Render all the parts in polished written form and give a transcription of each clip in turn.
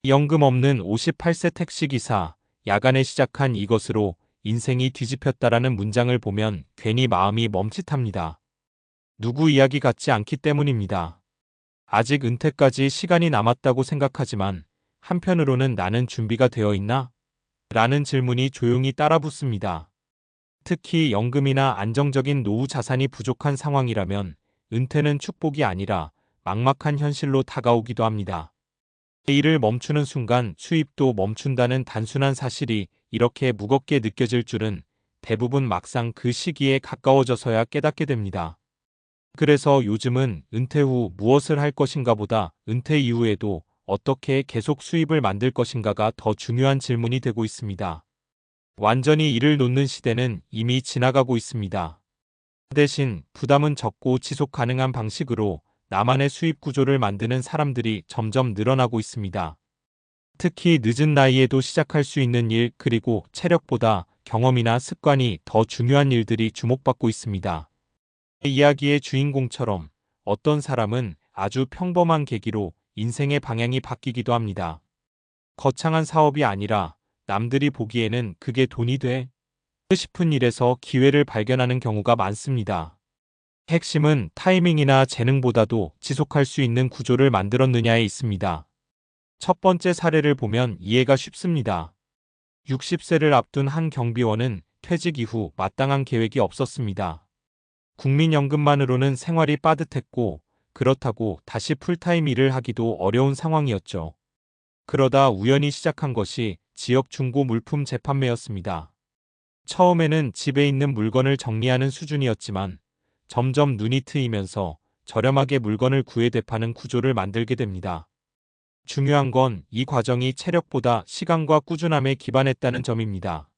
연금 없는 58세 택시기사, 야간에 시작한 이것으로 인생이 뒤집혔다라는 문장을 보면 괜히 마음이 멈칫합니다. 누구 이야기 같지 않기 때문입니다. 아직 은퇴까지 시간이 남았다고 생각하지만 한편으로는 나는 준비가 되어 있나? 라는 질문이 조용히 따라붙습니다. 특히 연금이나 안정적인 노후 자산이 부족한 상황이라면 은퇴는 축복이 아니라 막막한 현실로 다가오기도 합니다. 일을 멈추는 순간 수입도 멈춘다는 단순한 사실이 이렇게 무겁게 느껴질 줄은 대부분 막상 그 시기에 가까워져서야 깨닫게 됩니다. 그래서 요즘은 은퇴 후 무엇을 할 것인가 보다 은퇴 이후에도 어떻게 계속 수입을 만들 것인가가 더 중요한 질문이 되고 있습니다. 완전히 일을 놓는 시대는 이미 지나가고 있습니다. 대신 부담은 적고 지속 가능한 방식으로 나만의 수입 구조를 만드는 사람들이 점점 늘어나고 있습니다. 특히 늦은 나이에도 시작할 수 있는 일 그리고 체력보다 경험이나 습관이 더 중요한 일들이 주목받고 있습니다. 이야기의 주인공처럼 어떤 사람은 아주 평범한 계기로 인생의 방향이 바뀌기도 합니다. 거창한 사업이 아니라 남들이 보기에는 그게 돈이 돼 싶은 일에서 기회를 발견하는 경우가 많습니다. 핵심은 타이밍이나 재능보다도 지속할 수 있는 구조를 만들었느냐에 있습니다. 첫 번째 사례를 보면 이해가 쉽습니다. 60세를 앞둔 한 경비원은 퇴직 이후 마땅한 계획이 없었습니다. 국민연금만으로는 생활이 빠듯했고 그렇다고 다시 풀타임 일을 하기도 어려운 상황이었죠. 그러다 우연히 시작한 것이 지역 중고 물품 재판매였습니다. 처음에는 집에 있는 물건을 정리하는 수준이었지만 점점 눈이 트이면서 저렴하게 물건을 구해 되파는 구조를 만들게 됩니다. 중요한 건 이 과정이 체력보다 시간과 꾸준함에 기반했다는 점입니다.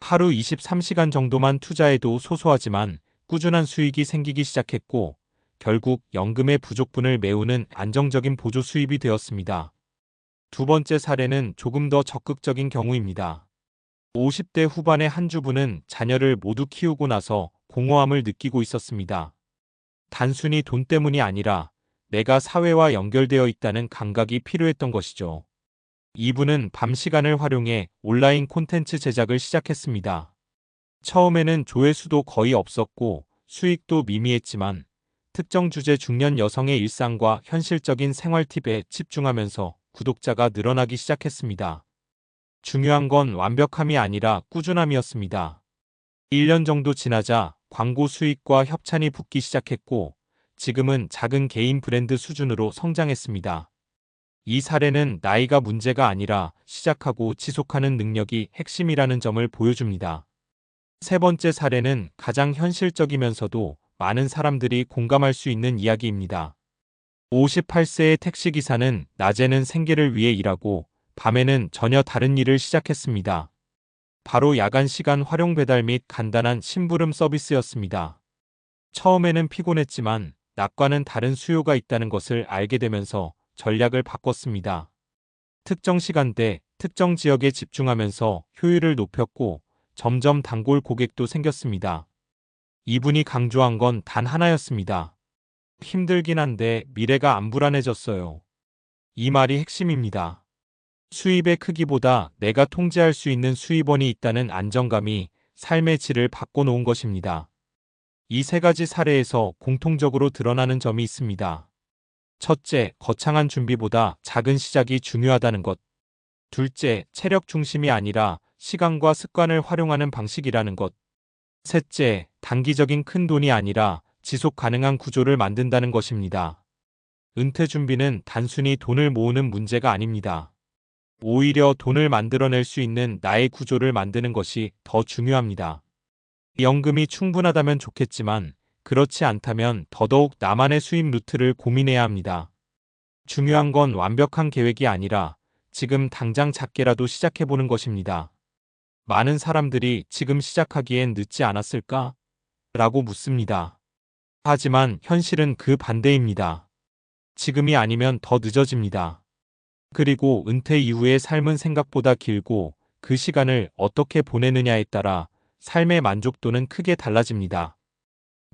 하루 23시간 정도만 투자해도 소소하지만 꾸준한 수익이 생기기 시작했고 결국 연금의 부족분을 메우는 안정적인 보조 수입이 되었습니다. 두 번째 사례는 조금 더 적극적인 경우입니다. 50대 후반의 한 주부는 자녀를 모두 키우고 나서 공허함을 느끼고 있었습니다. 단순히 돈 때문이 아니라 내가 사회와 연결되어 있다는 감각이 필요했던 것이죠. 이분은 밤 시간을 활용해 온라인 콘텐츠 제작을 시작했습니다. 처음에는 조회수도 거의 없었고 수익도 미미했지만 특정 주제 중년 여성의 일상과 현실적인 생활 팁에 집중하면서 구독자가 늘어나기 시작했습니다. 중요한 건 완벽함이 아니라 꾸준함이었습니다. 1년 정도 지나자 광고 수익과 협찬이 붙기 시작했고 지금은 작은 개인 브랜드 수준으로 성장했습니다. 이 사례는 나이가 문제가 아니라 시작하고 지속하는 능력이 핵심이라는 점을 보여줍니다. 세 번째 사례는 가장 현실적이면서도 많은 사람들이 공감할 수 있는 이야기입니다. 58세의 택시기사는 낮에는 생계를 위해 일하고 밤에는 전혀 다른 일을 시작했습니다. 바로 야간 시간 활용 배달 및 간단한 심부름 서비스였습니다. 처음에는 피곤했지만 낮과는 다른 수요가 있다는 것을 알게 되면서 전략을 바꿨습니다. 특정 시간대, 특정 지역에 집중하면서 효율을 높였고 점점 단골 고객도 생겼습니다. 이분이 강조한 건 단 하나였습니다. 힘들긴 한데 미래가 안 불안해졌어요. 이 말이 핵심입니다. 수입의 크기보다 내가 통제할 수 있는 수입원이 있다는 안정감이 삶의 질을 바꿔놓은 것입니다. 이 세 가지 사례에서 공통적으로 드러나는 점이 있습니다. 첫째, 거창한 준비보다 작은 시작이 중요하다는 것. 둘째, 체력 중심이 아니라 시간과 습관을 활용하는 방식이라는 것. 셋째, 단기적인 큰 돈이 아니라 지속 가능한 구조를 만든다는 것입니다. 은퇴 준비는 단순히 돈을 모으는 문제가 아닙니다. 오히려 돈을 만들어낼 수 있는 나의 구조를 만드는 것이 더 중요합니다. 연금이 충분하다면 좋겠지만 그렇지 않다면 더더욱 나만의 수입 루트를 고민해야 합니다. 중요한 건 완벽한 계획이 아니라 지금 당장 작게라도 시작해보는 것입니다. 많은 사람들이 지금 시작하기엔 늦지 않았을까? 라고 묻습니다. 하지만 현실은 그 반대입니다. 지금이 아니면 더 늦어집니다. 그리고 은퇴 이후의 삶은 생각보다 길고 그 시간을 어떻게 보내느냐에 따라 삶의 만족도는 크게 달라집니다.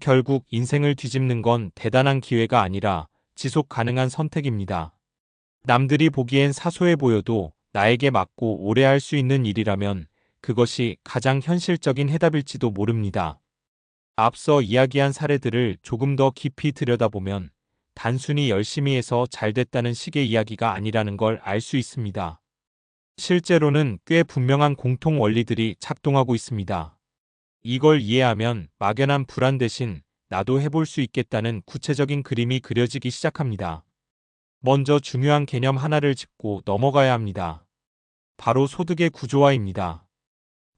결국 인생을 뒤집는 건 대단한 기회가 아니라 지속 가능한 선택입니다. 남들이 보기엔 사소해 보여도 나에게 맞고 오래 할 수 있는 일이라면 그것이 가장 현실적인 해답일지도 모릅니다. 앞서 이야기한 사례들을 조금 더 깊이 들여다보면 단순히 열심히 해서 잘 됐다는 식의 이야기가 아니라는 걸 알 수 있습니다. 실제로는 꽤 분명한 공통 원리들이 작동하고 있습니다. 이걸 이해하면 막연한 불안 대신 나도 해볼 수 있겠다는 구체적인 그림이 그려지기 시작합니다. 먼저 중요한 개념 하나를 짚고 넘어가야 합니다. 바로 소득의 구조화입니다.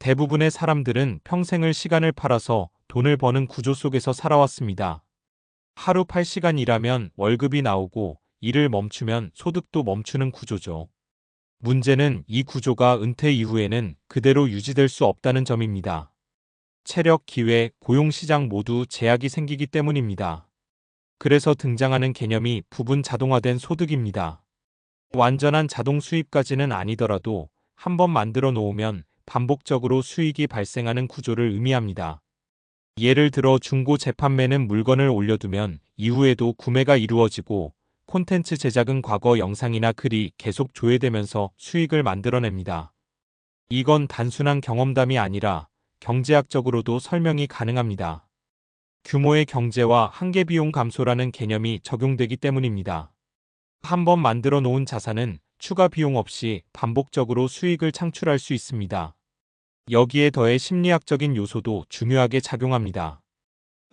대부분의 사람들은 평생을 시간을 팔아서 돈을 버는 구조 속에서 살아왔습니다. 하루 8시간 일하면 월급이 나오고 일을 멈추면 소득도 멈추는 구조죠. 문제는 이 구조가 은퇴 이후에는 그대로 유지될 수 없다는 점입니다. 체력, 기회, 고용시장 모두 제약이 생기기 때문입니다. 그래서 등장하는 개념이 부분 자동화된 소득입니다. 완전한 자동 수입까지는 아니더라도 한번 만들어 놓으면 반복적으로 수익이 발생하는 구조를 의미합니다. 예를 들어 중고 재판매는 물건을 올려두면 이후에도 구매가 이루어지고 콘텐츠 제작은 과거 영상이나 글이 계속 조회되면서 수익을 만들어냅니다. 이건 단순한 경험담이 아니라 경제학적으로도 설명이 가능합니다. 규모의 경제와 한계 비용 감소라는 개념이 적용되기 때문입니다. 한번 만들어 놓은 자산은 추가 비용 없이 반복적으로 수익을 창출할 수 있습니다. 여기에 더해 심리학적인 요소도 중요하게 작용합니다.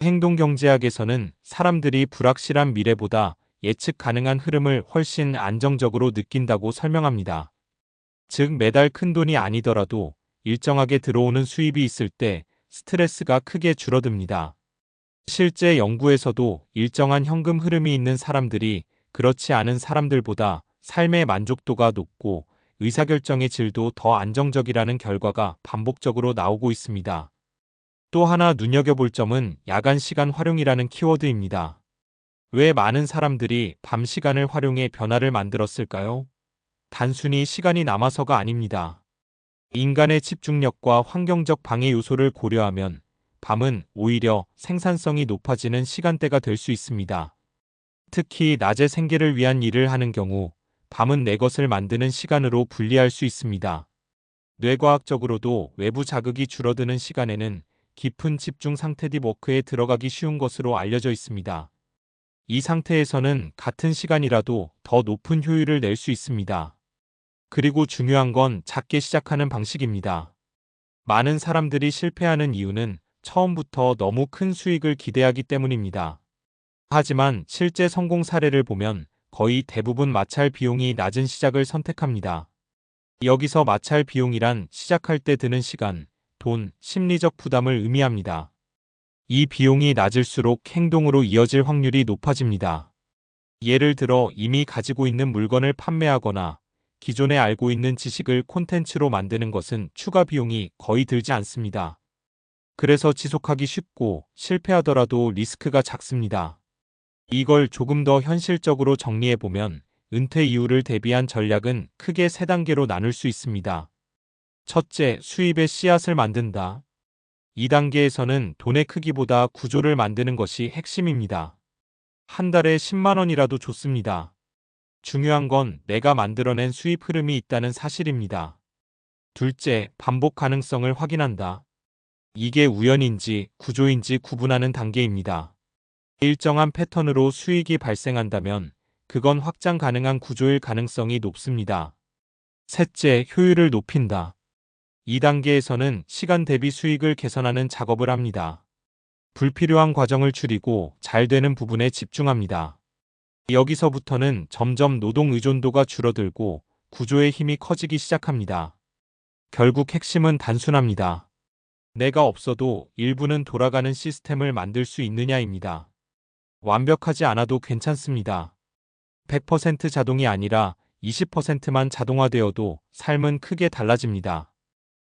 행동경제학에서는 사람들이 불확실한 미래보다 예측 가능한 흐름을 훨씬 안정적으로 느낀다고 설명합니다. 즉 매달 큰 돈이 아니더라도 일정하게 들어오는 수입이 있을 때 스트레스가 크게 줄어듭니다. 실제 연구에서도 일정한 현금 흐름이 있는 사람들이 그렇지 않은 사람들보다 삶의 만족도가 높고 의사결정의 질도 더 안정적이라는 결과가 반복적으로 나오고 있습니다. 또 하나 눈여겨볼 점은 야간 시간 활용이라는 키워드입니다. 왜 많은 사람들이 밤 시간을 활용해 변화를 만들었을까요? 단순히 시간이 남아서가 아닙니다. 인간의 집중력과 환경적 방해 요소를 고려하면 밤은 오히려 생산성이 높아지는 시간대가 될 수 있습니다. 특히 낮에 생계를 위한 일을 하는 경우 밤은 내 것을 만드는 시간으로 분리할 수 있습니다. 뇌과학적으로도 외부 자극이 줄어드는 시간에는 깊은 집중 상태 딥워크에 들어가기 쉬운 것으로 알려져 있습니다. 이 상태에서는 같은 시간이라도 더 높은 효율을 낼 수 있습니다. 그리고 중요한 건 작게 시작하는 방식입니다. 많은 사람들이 실패하는 이유는 처음부터 너무 큰 수익을 기대하기 때문입니다. 하지만 실제 성공 사례를 보면 거의 대부분 마찰 비용이 낮은 시작을 선택합니다. 여기서 마찰 비용이란 시작할 때 드는 시간, 돈, 심리적 부담을 의미합니다. 이 비용이 낮을수록 행동으로 이어질 확률이 높아집니다. 예를 들어 이미 가지고 있는 물건을 판매하거나 기존에 알고 있는 지식을 콘텐츠로 만드는 것은 추가 비용이 거의 들지 않습니다. 그래서 지속하기 쉽고 실패하더라도 리스크가 작습니다. 이걸 조금 더 현실적으로 정리해보면 은퇴 이후를 대비한 전략은 크게 세 단계로 나눌 수 있습니다. 첫째, 수입의 씨앗을 만든다. 이 단계에서는 돈의 크기보다 구조를 만드는 것이 핵심입니다. 한 달에 10만 원이라도 좋습니다. 중요한 건 내가 만들어낸 수입 흐름이 있다는 사실입니다. 둘째, 반복 가능성을 확인한다. 이게 우연인지 구조인지 구분하는 단계입니다. 일정한 패턴으로 수익이 발생한다면 그건 확장 가능한 구조일 가능성이 높습니다. 셋째, 효율을 높인다. 이 단계에서는 시간 대비 수익을 개선하는 작업을 합니다. 불필요한 과정을 줄이고 잘 되는 부분에 집중합니다. 여기서부터는 점점 노동 의존도가 줄어들고 구조의 힘이 커지기 시작합니다. 결국 핵심은 단순합니다. 내가 없어도 일부는 돌아가는 시스템을 만들 수 있느냐입니다. 완벽하지 않아도 괜찮습니다. 100% 자동이 아니라 20%만 자동화되어도 삶은 크게 달라집니다.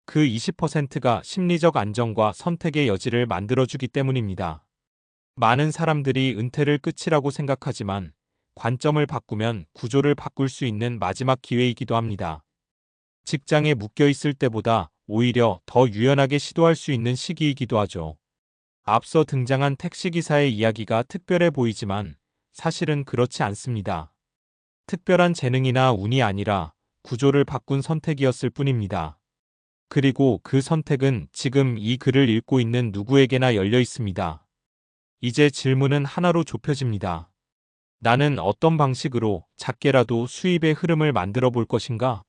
그 20%가 심리적 안정과 선택의 여지를 만들어주기 때문입니다. 많은 사람들이 은퇴를 끝이라고 생각하지만 관점을 바꾸면 구조를 바꿀 수 있는 마지막 기회이기도 합니다. 직장에 묶여 있을 때보다 오히려 더 유연하게 시도할 수 있는 시기이기도 하죠. 앞서 등장한 택시기사의 이야기가 특별해 보이지만 사실은 그렇지 않습니다. 특별한 재능이나 운이 아니라 구조를 바꾼 선택이었을 뿐입니다. 그리고 그 선택은 지금 이 글을 읽고 있는 누구에게나 열려 있습니다. 이제 질문은 하나로 좁혀집니다. 나는 어떤 방식으로 작게라도 수입의 흐름을 만들어 볼 것인가?